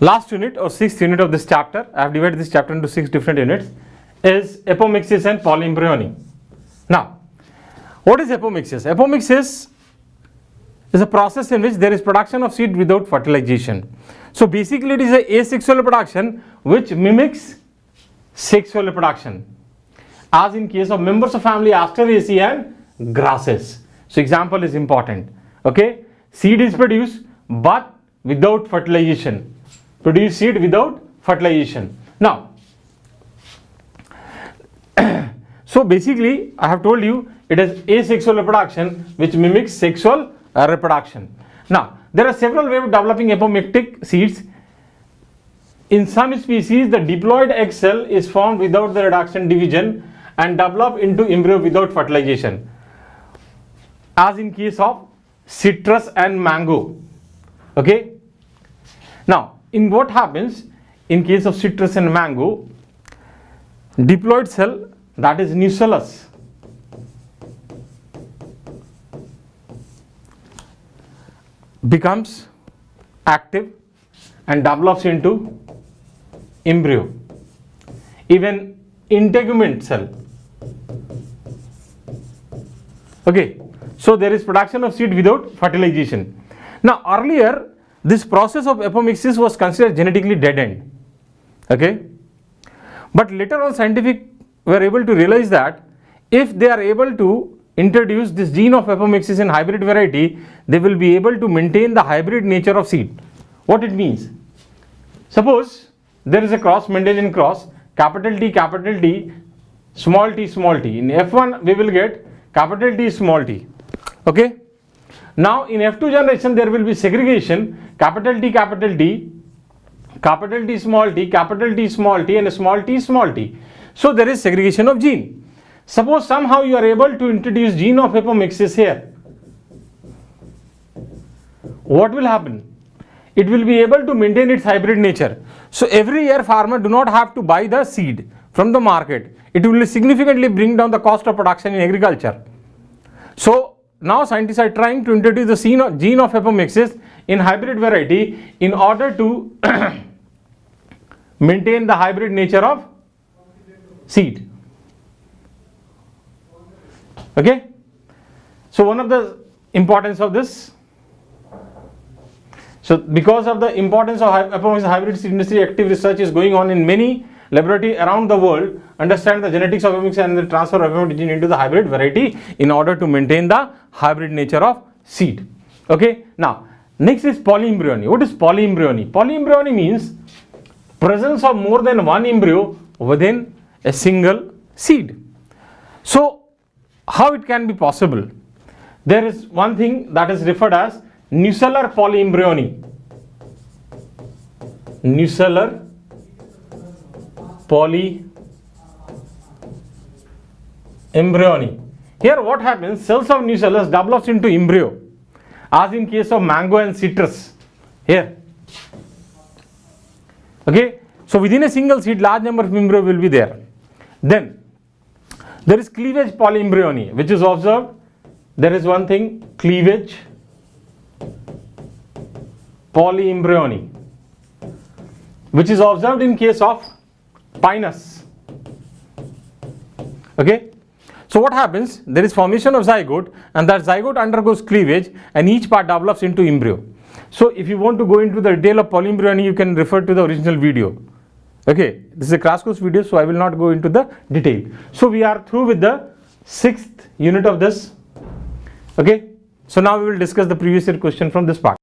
Last unit or sixth unit of this chapter, I have divided this chapter into 6 different units, is apomixis and polyembryony. Now, what is apomixis? Apomixis is a process in which there is production of seed without fertilization. So basically it is a asexual reproduction which mimics sexual reproduction, as in case of members of family Asteraceae and grasses. So example is important. Okay, seed is produced but without fertilization. Produce seed without fertilization. Now, so basically I have told you it is asexual reproduction which mimics sexual reproduction. Now, there are several ways of developing apomictic seeds. In some species, the diploid egg cell is formed without the reduction division and develop into embryo without fertilization, as in case of citrus and mango. Okay. Now, in what happens in case of citrus and mango, diploid cell, that is nucellus, becomes active and develops into embryo. Even integument cell. Okay, so there is production of seed without fertilization. Now earlier this process of apomixis was considered genetically dead end. Okay, but later on scientific were able to realize that if they are able to introduce this gene of apomixis in hybrid variety, they will be able to maintain the hybrid nature of seed. What it means? Suppose there is a cross, Mendelian cross, capital T, small t, small t. In F1 we will get capital T, small t. Okay. Now in F2 generation there will be segregation, capital T, capital T, capital T, small t, capital T, small t, and small t, small t. So there is segregation of gene. Suppose somehow you are able to introduce gene of apomixis here. What will happen? It will be able to maintain its hybrid nature. So every year farmer do not have to buy the seed from the market. It will significantly bring down the cost of production in agriculture. So now scientists are trying to introduce the gene of apomixis in hybrid variety in order to maintain the hybrid nature of seed. Okay. So one of the importance of this, so because of the importance of apomixis hybrid seed industry, active research is going on in many laboratories around the world, understand the genetics of apomixis and the transfer of apomixis gene into the hybrid variety in order to maintain the hybrid nature of seed. Okay. Now next is polyembryony. What is polyembryony? Polyembryony means presence of more than one embryo within a single seed. So how it can be possible? There is one thing that is referred as nucellar polyembryony. Nucellar polyembryony. Here what happens? Cells of nucellus develops into embryo, as in case of mango and citrus. Here. Okay. So within a single seed, large number of embryo will be there. Then there is cleavage polyembryony, which is observed. There is one thing, cleavage polyembryony, which is observed in case of Pinus. Okay. So what happens? There is formation of zygote, and that zygote undergoes cleavage and each part develops into embryo. So if you want to go into the detail of polyembryony, you can refer to the original video. Okay, this is a crash course video, so I will not go into the detail. So we are through with the 6th unit of this. Okay, so now we will discuss the previous year question from this part.